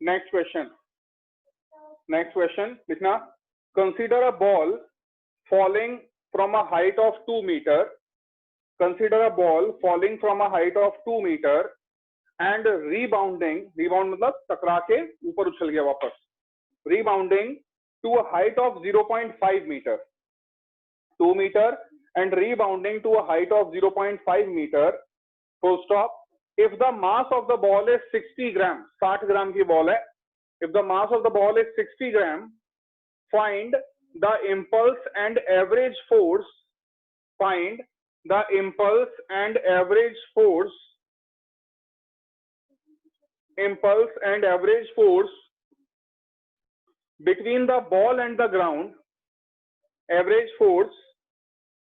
Next question लिखना, consider a ball falling from a height of 2 meter, consider a ball falling from a height of 2 meter and rebounding, rebound मतलब टकरा के ऊपर उछल गया वापस, rebounding to a height of 0.5 meter, 2 meter and rebounding to a height of 0.5 meter, full stop. If the mass of the ball is 60 gram, 60 ग्राम की ball है, if the mass of the ball is 60 gram, find the impulse and average force, find the impulse and average force, impulse and average force between the ball and the ground, average force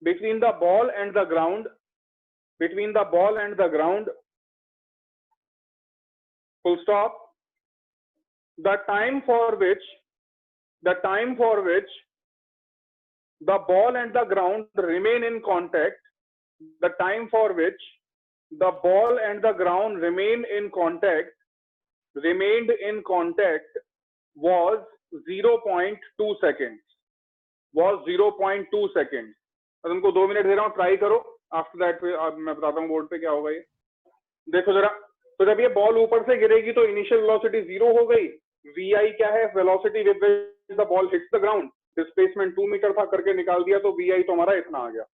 between the ball and the ground, between the ball and the ground, full stop. The time for which the ball and the ground remain in contact, the time for which the ball and the ground remained in contact was 0.2 seconds, was 0.2 seconds. मैं तुमको 2 minute दे रहा हूँ, try करो, after that मैं बताता हूँ board पे क्या होगा। ये देखो जरा, तो जब ये बॉल ऊपर से गिरेगी तो इनिशियल वेलोसिटी 0 हो गई, vi क्या है, velocity with which the ball hits the ground, displacement 2 metre था करके निकाल दिया तो vi तो हमारा इतना आ गया।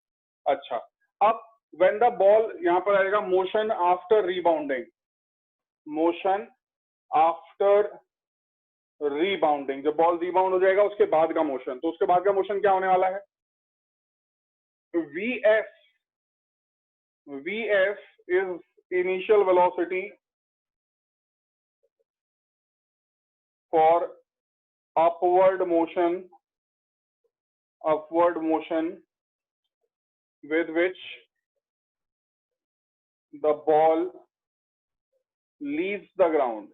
अच्छा, अब व्हेन द बॉल, यहाँ पर आएगा मोशन आफ्टर रीबाउंडिंग, मोशन आफ्टर रीबाउंडिंग, जब बॉल रीबाउंड हो जाएगा उसके बाद का मोशन, तो उसके बाद का मोशन क्या होने वाला है, vf is initial velocity for upward motion with which the ball leaves the ground,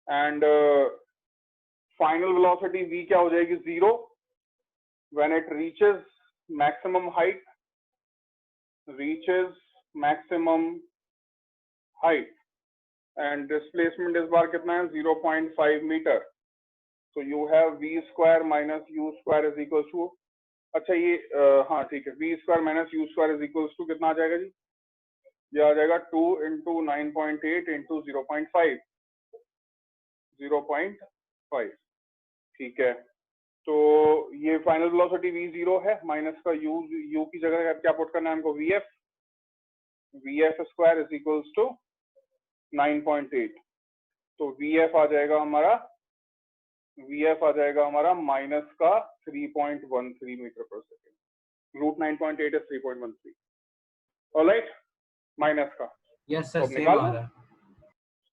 and final velocity v क्या हो जाएगी, 0 when it reaches maximum height, and displacement इस बार कितना है, 0.5 meter. So you have v square minus u square is equals to, अच्छा ये हाँ ठीक है, v square minus u square is equals to कितना आ जाएगा जी, ये आ जाएगा 2 into 9.8 into 0.5, ठीक है। तो ये फाइनल वेलोसिटी v0 है, माइनस का u की जगह क्या पुट करना है हमको, vf square is equals to 9.8, तो vf आ जाएगा हमारा माइनस का 3.13 metre per second, root 9.8 is 3.13, alright, minus का, यस सर, सेम आ रहा है।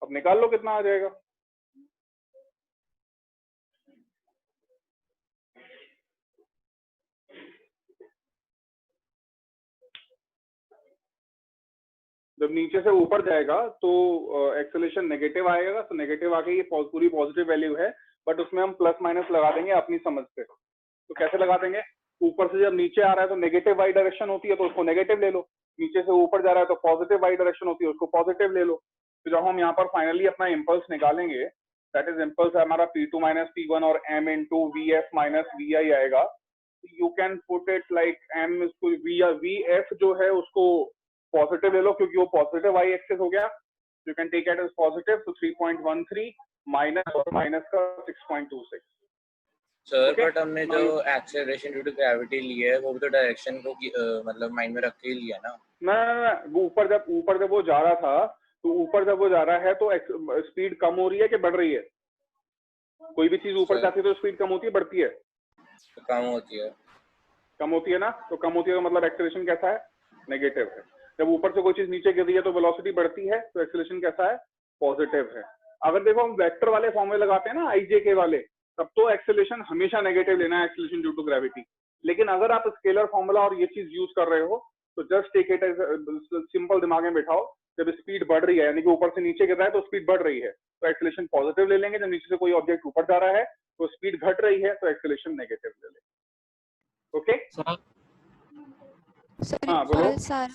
अब निकाल लो कितना आ जाएगा, जब नीचे से ऊपर जाएगा तो एक्सेलरेशन नेगेटिव आएगा, तो नेगेटिव आके ये पूरी पॉजिटिव वैल्यू है, बट उसमें हम प्लस माइनस लगा देंगे अपनी समझ से। तो कैसे लगा देंगे, ऊपर से जब नीचे आ रहा है तो नेगेटिव वाई डायरेक्शन होती है तो उसको नेगेटिव ले लो, नीचे से ऊपर जा रहा है तो पॉजिटिव वाई डायरेक्शन होती है उसको पॉजिटिव ले लो। तो जब हम यहाँ पर फाइनली अपना इम्पल्स निकालेंगे, दैट इज इम्पल्स हमारा P2 माइनस P1 और m into VF minus VI आएगा। You can put it like m VF जो है उसको पॉजिटिव ले लो क्योंकि वो पॉजिटिव वाई एक्सिस हो गया, you can take it as positive, तो 3.13 माइनस और माइनस का 6.26। सर बट हमने जो एक्सेलरेशन ड्यू टू ग्रेविटी लिया है वो भी तो डायरेक्शन को मतलब माइंड में रख के ही लिया ना। ना वो ऊपर जब वो जा रहा था तो ऊपर जब वो जा रहा है तो स्पीड कम हो रही है कि बढ़ रही है? कोई भी चीज ऊपर जाती है तो स्पीड कम होती है बढ़ती है? तो कम होती है ना, तो कम होती है तो मतलब एक्सेलरेशन कैसा है, नेगेटिव है। जब ऊपर से कोई चीज नीचे गिर रही है तो वेलोसिटी बढ़ती है तो एक्सेलरेशन कैसा है, पॉजिटिव है। अगर देखो हम वेक्टर वाले फॉर्मूले लगाते हैं ना IJ वाले, तब तो एक्सेलरेशन हमेशा नेगेटिव लेना है, एक्सेलरेशन ड्यू टू ग्रेविटी। लेकिन अगर आप स्केलर फॉर्मूला और ये चीज यूज कर रहे हो तो just take it as simple, दिमाग में बैठाओ, जब स्पीड बढ़ रही है यानी कि ऊपर से नीचे गिर रहा है तो स्पीड बढ़ रही है तो एक्सेलरेशन पॉजिटिव ले लेंगे, जब नीचे से कोई ऑब्जेक्ट ऊपर जा रहा है तो स्पीड घट रही है तो एक्सेलरेशन नेगेटिव ले लेंगे। ओके सर, हाँ बोलो सर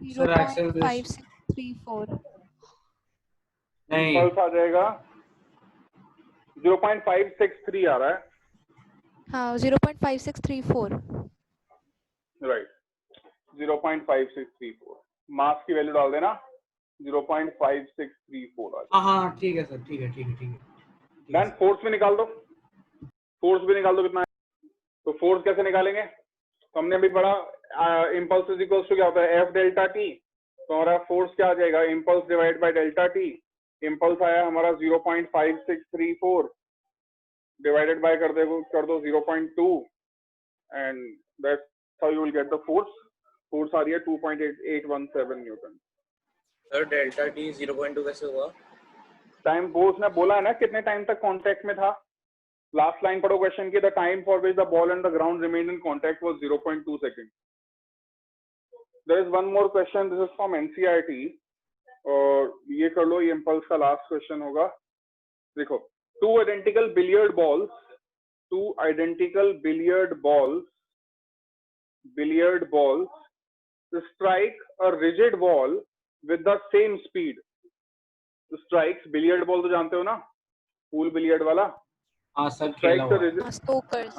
एक्सेलरेशन 0.5634 नहीं इम्पल्स आ जाएगा 0.563 आ रहा है, हाँ 0.5634 राइट 0.5634 मास की वैल्यू डाल देना 0.5634 आ हाँ हाँ ठीक है सर, ठीक है ठीक है ठीक है ठीक है देन फोर्स भी निकाल दो, फोर्स भी निकाल दो कितना है। तो फोर्स कैसे निकालेंगे, तो हमने अभी पढ़ा इम्पल्स इज इक्वल्स टू क्या होता है एफ डेल्टा टी। तो हमारा फोर्स क्या आ जाएगा, impulse divide by delta T. Impulse आया हमारा 0.5634 डिवाइडेड बाय कर दो 0.2 and that's how you will get the force. Force आ रही है 2.817 न्यूटन। सर डेल्टा टी 0.2 कैसे हुआ? टाइम वो उसने बोला है ना कितने टाइम तक कांटेक्ट में था। लास्ट लाइन पढ़ो क्वेश्चन की, the time for which the ball and the ground remained in contact was 0.2 second. There is one more question, this is from NCERT और ये कर लो, ये इम्पल्स का लास्ट क्वेश्चन होगा। देखो, two identical billiard balls strike a rigid ball with the same speed. Strikes billiard ball तो जानते हो ना, पूल बिलियर्ड वाला। हाँ सर खेला Strikes a हुआ है। rigid, स्टोकर्स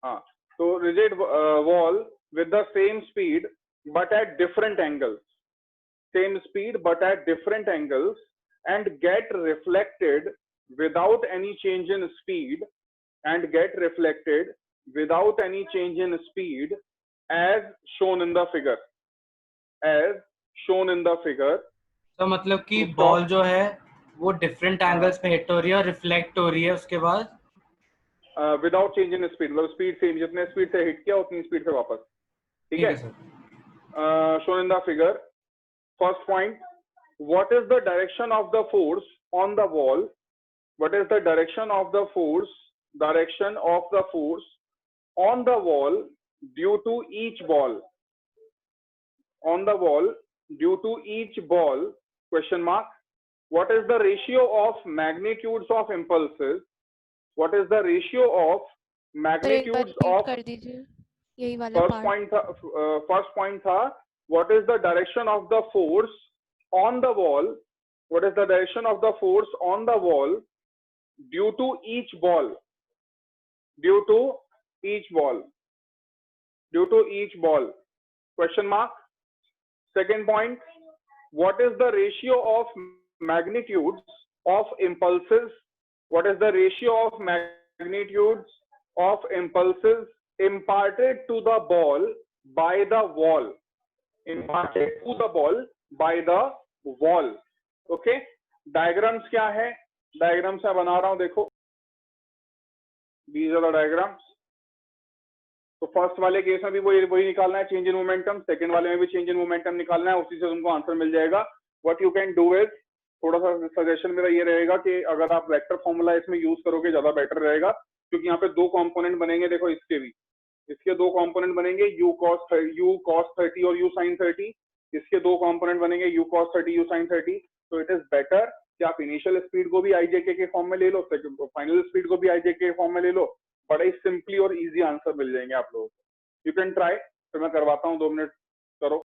हाँ तो rigid wall with the same speed but at different angles, same speed but at different angles and get reflected without any change in speed as shown in the figure, तो मतलब कि तो ball जो है वो different angles पे hit हो रही है और रिफ्लेक्ट हो रही है उसके बाद विदाउट चेंज इन स्पीड, मतलब स्पीड सेम, जितने स्पीड से हिट किया उतनी स्पीड से वापस। ठीक है sir. shown in the figure. First point, what is the direction of the force on the wall? What is the direction of the force on the wall due to each ball? On the wall due to each ball? Question mark. What is the ratio of magnitudes of impulses? What is the ratio of magnitudes of? कर दीजिए यही वाला part. First point था, what is the direction of the force on the wall? What is the direction of the force on the wall due to each ball? Due to each ball. Question mark. Second point, what is the ratio of magnitudes of impulses? What is the ratio of magnitudes of impulses imparted to the ball by the wall? Imparted to the ball by the wall. Okay, diagrams क्या है, diagrams मैं बना रहा हूं, देखो, these are the diagrams. तो first वाले case में भी वही निकालना है, चेंज इन मोमेंटम। सेकंड वाले में भी चेंज इन मोमेंटम निकालना है, उसी से तुमको आंसर मिल जाएगा। What you can do is, थोड़ा सा सजेशन मेरा ये रहेगा कि अगर आप वेक्टर फॉर्मूला इसमें यूज करोगे ज्यादा बेटर रहेगा, क्योंकि यहाँ पे दो कंपोनेंट बनेंगे। देखो इसके दो कंपोनेंट बनेंगे, u cos 30 और u sin 30। इसके दो कंपोनेंट बनेंगे, u cos 30 u sin 30। तो इट इज बेटर कि आप इनिशियल स्पीड को भी आईजेके के फॉर्म में ले लो, फाइनल स्पीड को भी आईजेके के फॉर्म में ले लो, बड़ा ही सिंपली और इजी आंसर मिल जाएंगे आप लोगों को। यू कैन ट्राई, फिर मैं करवाता हूँ, 2 मिनट करो।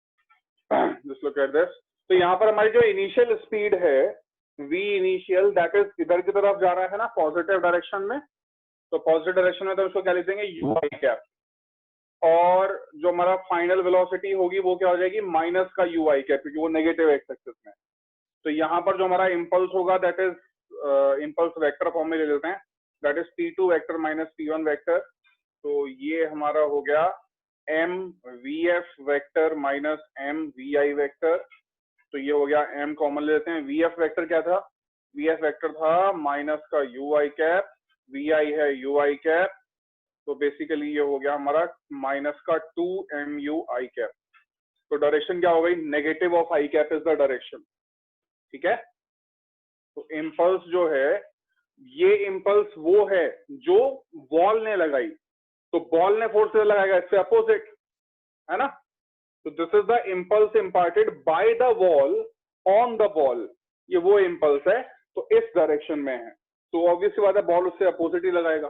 Just look at this. तो यहाँ पर हमारी जो इनिशियल स्पीड है v इनिशियल, दैट इज इधर की तरफ जा रहा है ना, पॉजिटिव डायरेक्शन में। तो पॉजिटिव डायरेक्शन में तो उसको क्या लिख देंगे, u कैप। और जो हमारा फाइनल वेलोसिटी होगी वो क्या हो जाएगी, माइनस का u i कैप, क्योंकि वो नेगेटिव एक्स एक्सिस में। तो यहाँ पर जो हमारा इम्पल्स होगा, that is impulse vector form में ले लेते हैं, that is p2 vector minus p1 vector. तो ये हमारा हो गया m vf vector minus m vi vector. तो ये हो गया, m कॉमन ले लेते हैं। vf वेक्टर क्या था, vf वेक्टर था माइनस का ui कैप, vi है ui कैप। तो बेसिकली ये हो गया हमारा माइनस का 2mu i कैप। तो डायरेक्शन क्या हो गई, negative of i cap is the direction. ठीक है, तो इम्पल्स जो है, ये इम्पल्स वो है जो बॉल ने लगाई। तो बॉल ने फोर्स लगाएगा, इससे अपोजिट है ना। तो this is the impulse imparted by the wall on the ball. ये वो इम्पल्स है, तो इस डायरेक्शन में है, तो ऑब्वियसली बात है बॉल उससे अपोजिट ही लगाएगा।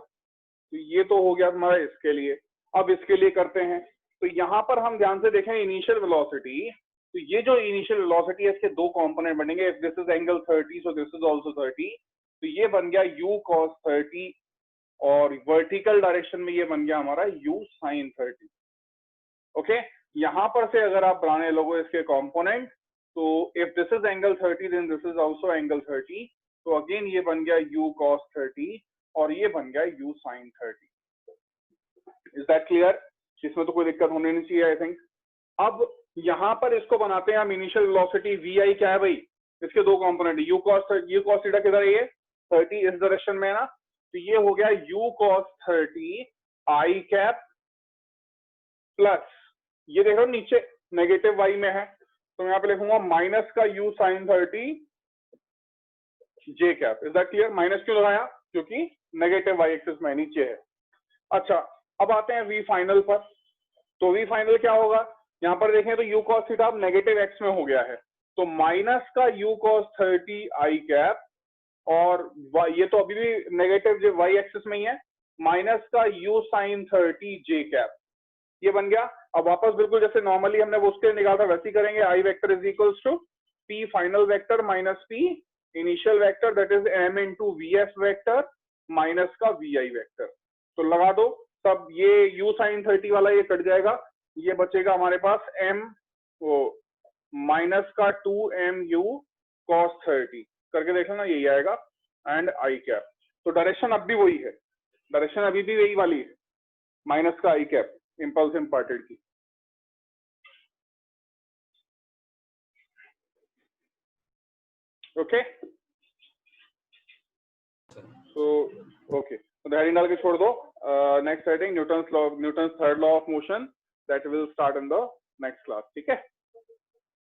तो ये तो हो गया हमारा इसके लिए। अब इसके लिए करते हैं। तो यहां पर हम ध्यान से देखें, इनिशियल वेलोसिटी तो ये जो इनिशियल वेलोसिटी है इसके दो कंपोनेंट बनेंगे. If this is angle 30 so this is also 30. तो ये बन गया u cos 30 और वर्टिकल डायरेक्शन में ये बन गया हमारा u sin 30. ओके, यहां पर से अगर आप बनाने लोगो इसके कंपोनेंट, तो if this is angle 30 then this is also angle 30. तो अगेन ये बन गया u cos 30 और ये बन गया u sin 30. Is that clear? इसमें तो कोई दिक्कत होनी नहीं चाहिए आई थिंक. अब यहां पर इसको बनाते हैं हम. इनिशियल वेलोसिटी vi क्या है भाई? इसके दो कंपोनेंट u cos थीटा किधर है? ये 30 इस डायरेक्शन में है ना. तो ये हो गया u cos 30 i cap plus ये देखो नीचे नेगेटिव y में है, तो मैं यहाँ पे लिखूंगा माइनस का u sin 30 j cap. Is that clear? Minus क्यों लगाया? क्योंकि नेगेटिव y एक्सिस में नीचे है. अच्छा, अब आते हैं v फाइनल पर. तो v फाइनल क्या होगा? यहाँ पर देखें तो u cos थीटा अब नेगेटिव x में हो गया है, तो माइनस का u cos 30 i कैप और ये तो अभी भी नेगेटिव y एक्सिस में ही है, माइनस का u sin 30 j कैप. ये बन गया. अब वापस बिल्कुल जैसे नॉर्मली हमने वो उसके निकाला था वैसे ही करेंगे. i vector is equals to p final vector minus p initial vector that is m into vf vector minus का vi वेक्टर. तो लगा दो तब ये u sin 30 वाला ये कट जाएगा, ये बचेगा हमारे पास m वो माइनस का 2mu cos 30 करके देखो ना, यही आएगा एंड i कैप. तो डायरेक्शन अब भी वही है, डायरेक्शन अभी भी वही वाली है, माइनस का i कैप इम्पल्स इम्पार्टेड की. ओके, सो ओके, तो हेडिंग डाल के छोड़ दो. Next heading Newton's third law of motion that will start in the next class. ठीक है,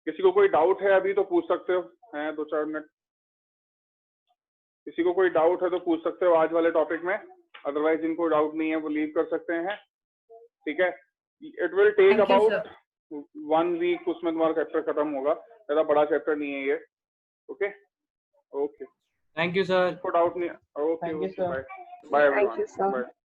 किसी को कोई डाउट है अभी तो पूछ सकते हो, हैं 2-4 मिनट. किसी को कोई डाउट है तो पूछ सकते हो आज वाले टॉपिक में, अदरवाइज जिनको डाउट नहीं है वो लीव कर सकते हैं. ठीक है, it will take about 1 week, उसमें तुम्हारा चैप्टर खत्म होगा. ज्यादा बड़ा चैप्टर नहीं है ये. Okay okay, thank you sir. कोई डाउट नहीं. Okay, bye bye everyone.